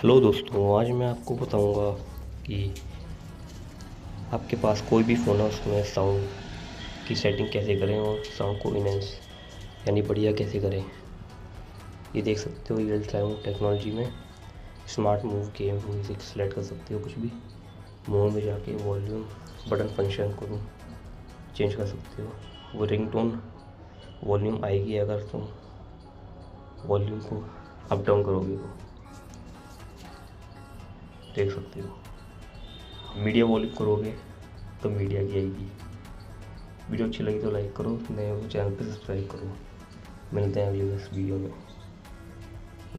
Hello दोस्तों, आज मैं आपको बताऊंगा कि आपके पास कोई भी फ़ोन है उसमें साउंड की सेटिंग कैसे करें और साउंड को इनहेंस यानी बढ़िया कैसे करें। ये देख सकते हो रियल टाइम टेक्नोलॉजी में smart move game music select कर सकते हो। कुछ भी मूव में जाके वॉल्यूम बटन फंक्शन को चेंज कर सकते हो। वो रिंगटोन वॉल्यूम आएगी अगर तुम वॉल्यूम को अप डाउन करोगे तो देख सकते हो। मीडिया वॉल्यूम करोगे तो मीडिया की आएगी। वीडियो अच्छी लगी तो लाइक करो, नए हो चैनल पे सब्सक्राइब करो। मिलते हैं अगली नेक्स्ट वीडियो में।